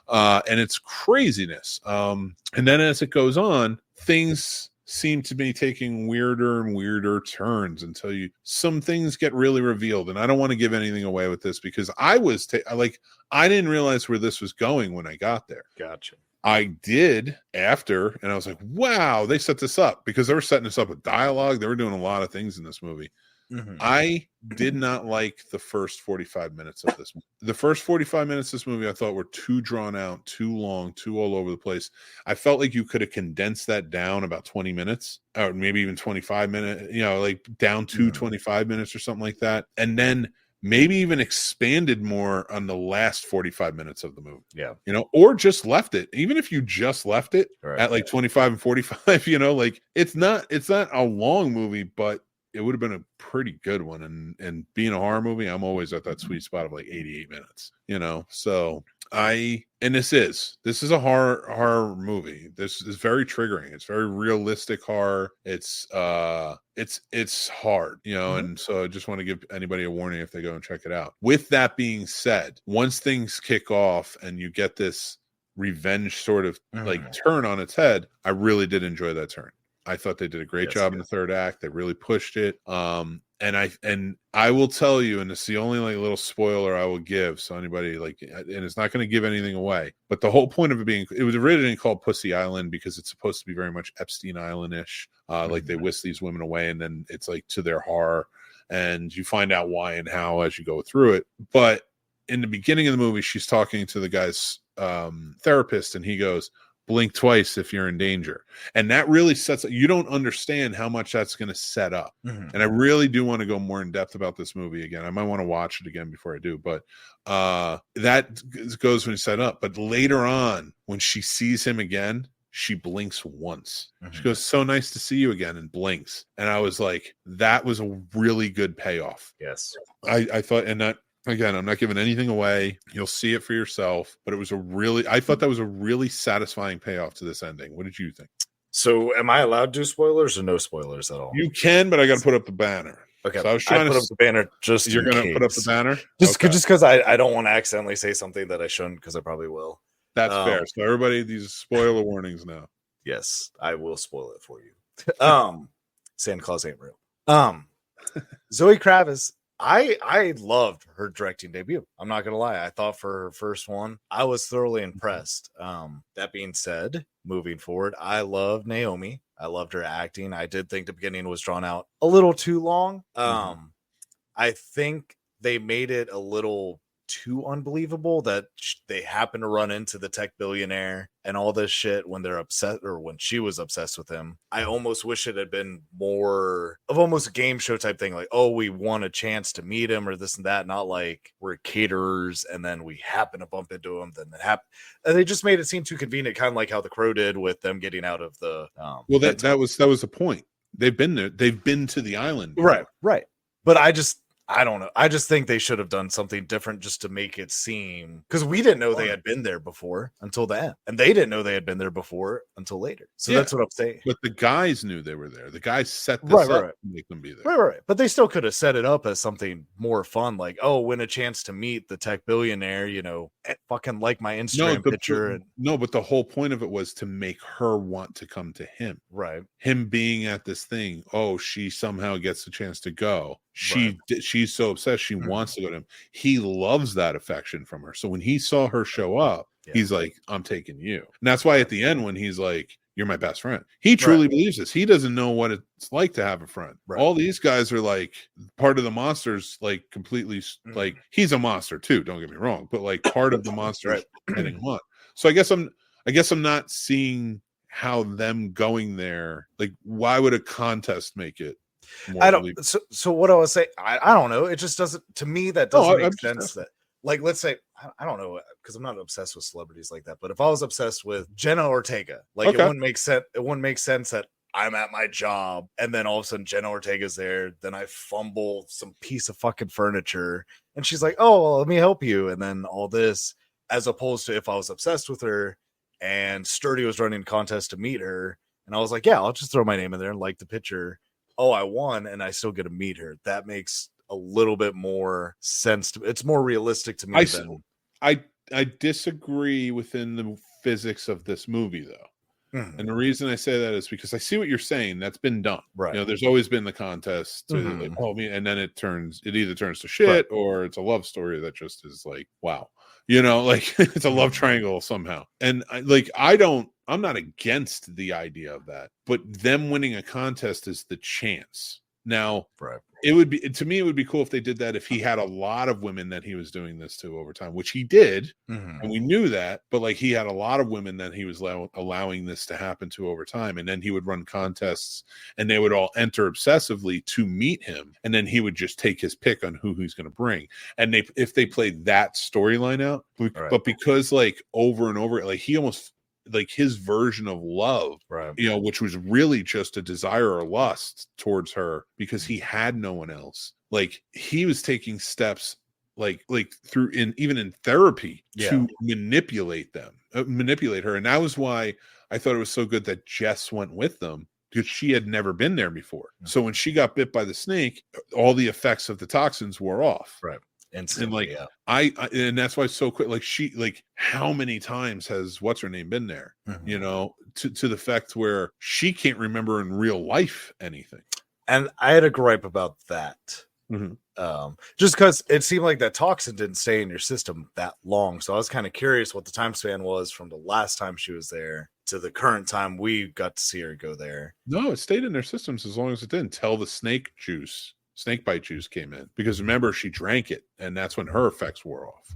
and it's craziness. And then as it goes on, things seem to be taking weirder and weirder turns until some things get really revealed. And I don't want to give anything away with this because I was I didn't realize where this was going when I got there. Gotcha. I did after, and I was like, wow, they set this up because they were setting this up with dialogue. They were doing a lot of things in this movie. I did not like the first 45 minutes of this movie. The first 45 minutes of this movie I thought were too drawn out, too long, too all over the place. I felt like you could have condensed that down about 20 minutes or maybe even 25 minutes, like down to 25 minutes or something like that. And then maybe even expanded more on the last 45 minutes of the movie. Yeah. Or just left it. Even if you just left it at like 25 and 45, like it's not a long movie, but it would have been a pretty good one. And being a horror movie, I'm always at that sweet spot of like 88 minutes, you know. So this is a horror movie. This is very triggering. It's very realistic horror. It's hard, you know. And so I just want to give anybody a warning if they go and check it out. With that being said, once things kick off and you get this revenge sort of like turn on its head, I really did enjoy that turn. I thought they did a great job in the third act. They really pushed it. And I will tell you, and it's the only like little spoiler I will give. So anybody like, and it's not going to give anything away, but the whole point of it was originally called Pussy Island because it's supposed to be very much Epstein Island-ish. Like they whisk these women away and then it's like to their horror, and you find out why and how as you go through it. But in the beginning of the movie, she's talking to the guy's therapist, and he goes, blink twice if you're in danger. And that really you don't understand how much that's going to set up. And I really do want to go more in depth about this movie again. I might want to watch it again before I do, but that goes when it's set up. But later on, when she sees him again, she blinks once. She goes, so nice to see you again, and blinks. And I was like, that was a really good payoff. Yes. I thought, and that, again, I'm not giving anything away. You'll see it for yourself. But I thought that was a really satisfying payoff to this ending. What did you think? So am I allowed to do spoilers or no spoilers at all? You can, but I got to put up the banner. Okay. So I was trying to put up the banner just You're going to put up the banner? Just because I don't want to accidentally say something that I shouldn't, because I probably will. That's fair. So everybody, these spoiler warnings now. Yes, I will spoil it for you. Santa Claus ain't real. Zoe Kravitz, I loved her directing debut. I'm not gonna lie. I thought for her first one, I was thoroughly impressed. That being said, moving forward, I love Naomi. I loved her acting. I did think the beginning was drawn out a little too long. I think they made it a little too unbelievable that they happen to run into the tech billionaire and all this shit when they're upset, or when she was obsessed with him. I almost wish it had been more of almost a game show type thing, like, oh, we want a chance to meet him or this and that, not like we're caterers and then we happen to bump into him, then it happened. And they just made it seem too convenient, kind of like how The Crow did with them getting out of the that was the point. They've been there. They've been to the island. Right. But I don't know. I just think they should have done something different just to make it seem, because we didn't know they had been there before until the end, and they didn't know they had been there before until later. So that's what I'm saying. But the guys knew they were there. The guys set this up to make them be there. Right. But they still could have set it up as something more fun, like, oh, win a chance to meet the tech billionaire, you know, fucking like my Instagram picture. But the whole point of it was to make her want to come to him. Right. Him being at this thing. Oh, she somehow gets a chance to go. She's so obsessed. She wants to go to him. He loves that affection from her. So when he saw her show up, he's like, I'm taking you. And that's why at the end, when he's like, you're my best friend, he truly believes this. He doesn't know what it's like to have a friend. All these guys are like part of the monsters, like completely like, he's a monster too, don't get me wrong, but like part of the monsters heading him on. So I guess I'm not seeing how them going there, like, why would a contest make it? I don't. So what I was saying, I don't know. It just doesn't, to me, that doesn't make sense. That, like, let's say, I don't know, because I'm not obsessed with celebrities like that. But if I was obsessed with Jenna Ortega, like, it wouldn't make sense. It wouldn't make sense that I'm at my job and then all of a sudden Jenna Ortega's there. Then I fumble some piece of fucking furniture and she's like, "Oh, well, let me help you." And then all this, as opposed to if I was obsessed with her and Sturdy was running a contest to meet her, and I was like, "Yeah, I'll just throw my name in there and like the picture." Oh, I won, and I still get to meet her. That makes a little bit more sense. It's more realistic to me. I disagree within the physics of this movie, though. And the reason I say that is because I see what you're saying. That's been done. Right. You know, there's always been the contest to like, and then it either turns to shit or it's a love story that just is like, wow. You know, like it's a love triangle somehow. And I'm not against the idea of that, but them winning a contest is the chance. Now, it would be cool if they did that, if he had a lot of women that he was doing this to over time, which he did. And we knew that, but like he had a lot of women that he was allowing this to happen to over time. And then he would run contests and they would all enter obsessively to meet him. And then he would just take his pick on who he's going to bring. And if they played that storyline out, but because like over and over, like he almost, like his version of love, Right. which was really just a desire or lust towards her because he had no one else. Like he was taking steps like through even in therapy to manipulate her. And that was why I thought it was so good that Jess went with them, because she had never been there before. So when she got bit by the snake, all the effects of the toxins wore off. Right. Instantly, and I and that's why it's so quick. Like how many times has what's her name been there? To the effect where she can't remember in real life anything. And I had a gripe about that. Just because it seemed like that toxin didn't stay in your system that long. So I was kind of curious what the time span was from the last time she was there to the current time we got to see her go there. No, it stayed in their systems as long as it did until the snake bite juice came in. Because remember, she drank it, and that's when her effects wore off.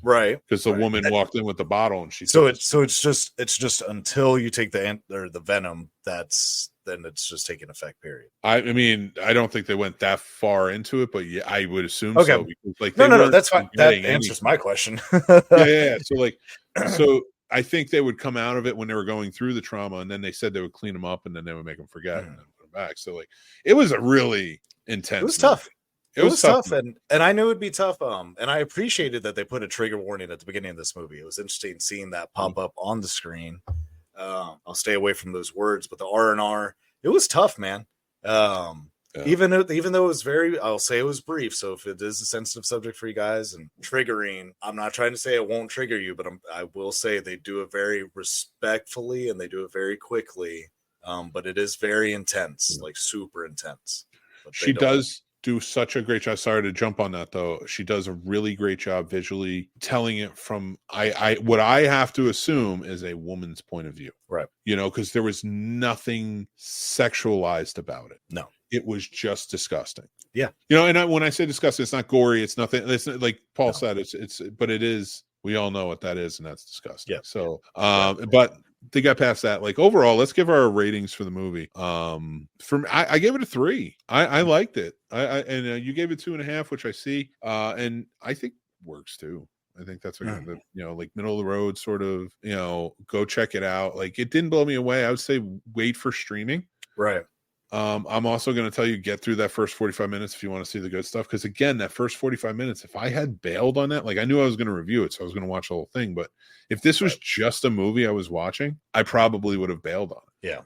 Right. Because the woman walked in with the bottle, and it's just until you take the venom, then it's just taking effect, period. I mean, I don't think they went that far into it, but yeah, I would assume so. Because, no, that's fine. That answers my question. yeah. So I think they would come out of it when they were going through the trauma, and then they said they would clean them up, and then they would make them forget and then put them back. So it was a really intense. It was tough. It was tough, and I knew it'd be tough. And I appreciated that they put a trigger warning at the beginning of this movie. It was interesting seeing that pop up on the screen. I'll stay away from those words, but the R&R, it was tough, man. Even though it was I'll say it was brief. So if it is a sensitive subject for you guys and triggering, I'm not trying to say it won't trigger you, but I will say they do it very respectfully and they do it very quickly. But it is very intense, like super intense. She does do such a great job. Sorry to jump on that though. She does a really great job visually telling it from what I have to assume is a woman's point of view. Right. Because there was nothing sexualized about it. No. It was just disgusting. Yeah. And when I say disgusting, it's not gory. It's nothing. It's not, like Paul said, but it is. We all know what that is, and that's disgusting. Yeah. So, but they got past that. Like overall, let's give our ratings for the movie. I gave it a 3. I liked it. And you gave it 2.5, which I see, and I think works too. I think that's like middle of the road sort of. Go check it out. Like it didn't blow me away. I would say wait for streaming. Right. I'm also going to tell you, get through that first 45 minutes if you want to see the good stuff. Because again, that first 45 minutes, if I had bailed on that, like I knew I was going to review it, so I was going to watch the whole thing. But if this was just a movie I was watching, I probably would have bailed on it. Yeah.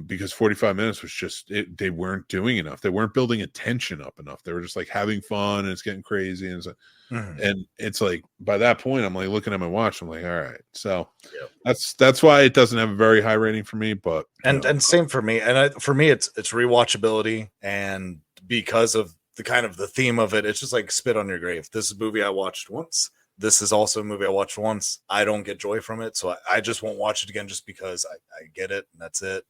Because 45 minutes was just they weren't doing enough. They weren't building a tension up enough. They were just like having fun and it's getting crazy. And it's like by that point, I'm like looking at my watch. I'm like, all right. So that's why it doesn't have a very high rating for me. But and same for me. And for me, it's rewatchability, and because of the theme of it, it's just like spit on your grave. This is a movie I watched once. This is also a movie I watched once. I don't get joy from it, so I just won't watch it again just because I get it and that's it.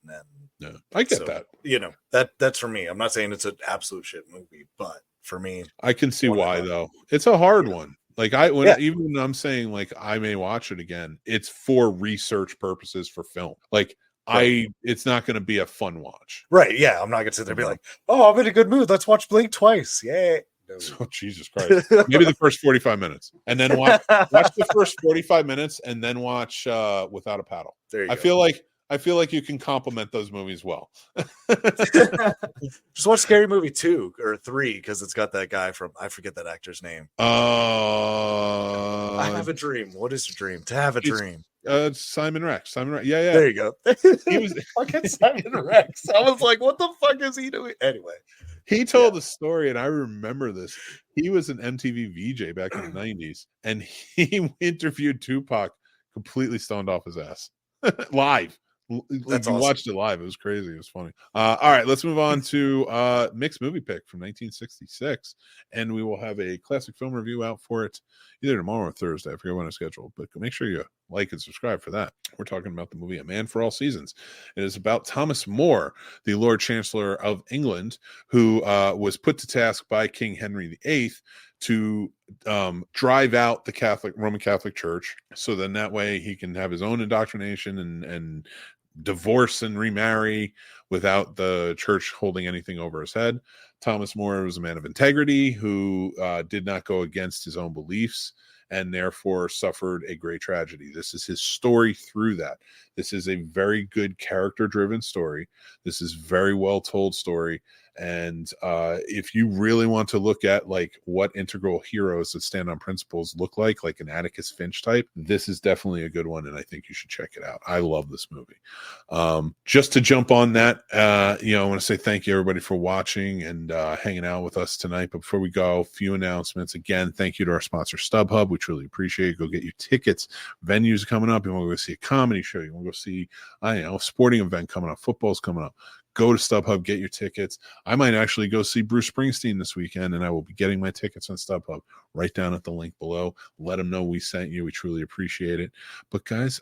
And I get that. That's for me. I'm not saying it's an absolute shit movie, but for me, I can see why though. It's a hard one. Like even when I'm saying like I may watch it again, it's for research purposes for film. Like it's not going to be a fun watch. Right? Yeah, I'm not going to sit there and be like, oh, I'm in a good mood. Let's watch Blink twice. Yay. No. Oh, Jesus Christ. Maybe the first 45 minutes and then watch the first 45 minutes and then watch Without a Paddle. There you go. I feel like you can complement those movies well. Just watch Scary Movie 2 or 3 because it's got that guy from, I forget that actor's name. I Have a Dream. What is a dream? To Have a Dream. Simon Rex. Yeah. There you go. He was fucking Simon Rex. I was like, what the fuck is he doing? Anyway. He told the story, and I remember this. He was an MTV VJ back in the 90s, and he interviewed Tupac completely stoned off his ass. Live. That's awesome. Watched it live. It was crazy. It was funny. All right, let's move on to mixed movie pick from 1966, and we will have a classic film review out for it either tomorrow or Thursday. I forget when it's scheduled, but make sure you like and subscribe for that. We're talking about the movie A Man for All Seasons. It is about Thomas More, the Lord Chancellor of England, who was put to task by King Henry VIII to drive out the Roman Catholic Church, so then that way he can have his own indoctrination and divorce and remarry without the church holding anything over his head. Thomas More was a man of integrity who did not go against his own beliefs and therefore suffered a great tragedy. This is his story through that. This is a very good character-driven story. This is very well told story. And if you really want to look at like what integral heroes that stand on principles look like an Atticus Finch type, this is definitely a good one, and I think you should check it out. I love this movie. Just to jump on that, I want to say thank you everybody for watching and hanging out with us tonight. But before we go, a few announcements. Again, thank you to our sponsor StubHub. We truly appreciate it. Go get your tickets. Venues coming up. You want to go see a comedy show? You want to go see a sporting event coming up? Football's coming up. Go to StubHub, get your tickets. I might actually go see Bruce Springsteen this weekend, and I will be getting my tickets on StubHub right down at the link below. Let them know we sent you. We truly appreciate it. But guys,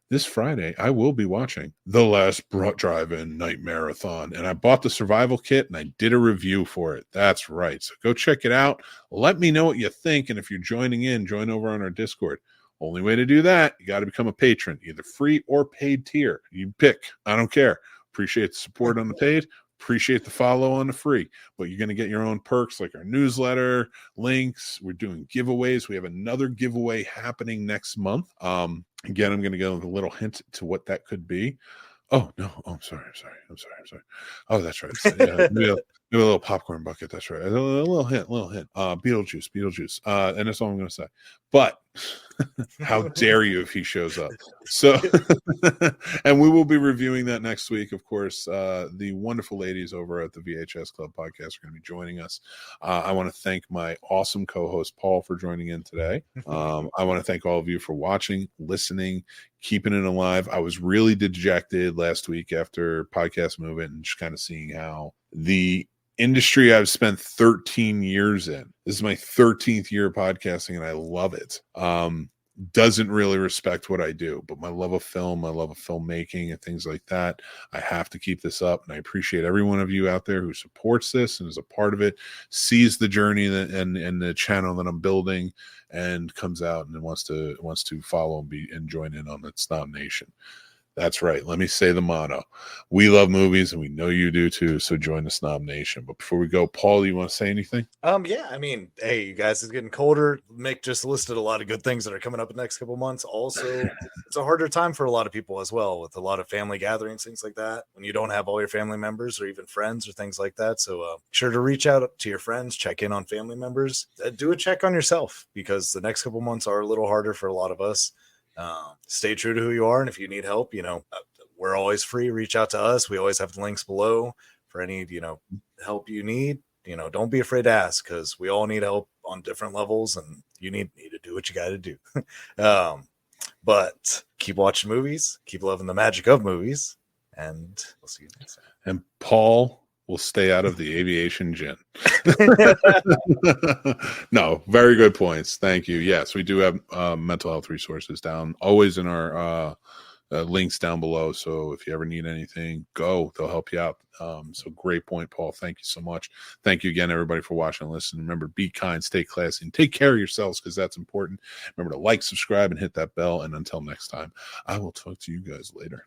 this Friday, I will be watching The Last Drive-In Night Marathon, and I bought the survival kit, and I did a review for it. That's right. So go check it out. Let me know what you think, and if you're joining in, join over on our Discord. Only way to do that, you got to become a patron, either free or paid tier. You pick. I don't care. Appreciate the support on the paid, appreciate the follow on the free, but you're going to get your own perks like our newsletter, links. We're doing giveaways. We have another giveaway happening next month. Again, I'm going to give a little hint to what that could be. Oh, no. Oh, I'm sorry. Oh, that's right. Yeah, maybe a little popcorn bucket. That's right. A little hint. Beetlejuice. And that's all I'm going to say. But how dare you if he shows up? So, and we will be reviewing that next week. Of course, the wonderful ladies over at the VHS Club podcast are going to be joining us. I want to thank my awesome co-host Paul for joining in today. I want to thank all of you for watching, listening, keeping it alive. I was really dejected last week after Podcast Movement and just kind of seeing how the industry I've spent 13 years in. This is my 13th year of podcasting, and I love it. Doesn't really respect what I do, but my love of film, my love of filmmaking and things like that, I have to keep this up. And I appreciate every one of you out there who supports this and is a part of it, sees the journey and the channel that I'm building, and comes out and wants to follow and join in on the Snob Nation. That's right. Let me say the motto. We love movies, and we know you do too. So join the Snob Nation. But before we go, Paul, you want to say anything? Yeah. I mean, hey, you guys, it's getting colder. Mick just listed a lot of good things that are coming up in the next couple months. Also, it's a harder time for a lot of people as well, with a lot of family gatherings, things like that, when you don't have all your family members or even friends or things like that. So sure to reach out to your friends, check in on family members, do a check on yourself, because the next couple months are a little harder for a lot of us. Stay true to who you are, and if you need help, we're always free. Reach out to us. We always have the links below for any help you need. Don't be afraid to ask, because we all need help on different levels, and you need to do what you got to do. But keep watching movies, keep loving the magic of movies, and we'll see you next time. And Paul will stay out of the aviation gin. No, very good points. Thank you. Yes, we do have mental health resources always in our links down below. So if you ever need anything, they'll help you out. So great point, Paul. Thank you so much. Thank you again, everybody, for watching and listening. Remember, be kind, stay classy, and take care of yourselves, because that's important. Remember to like, subscribe, and hit that bell. And until next time, I will talk to you guys later.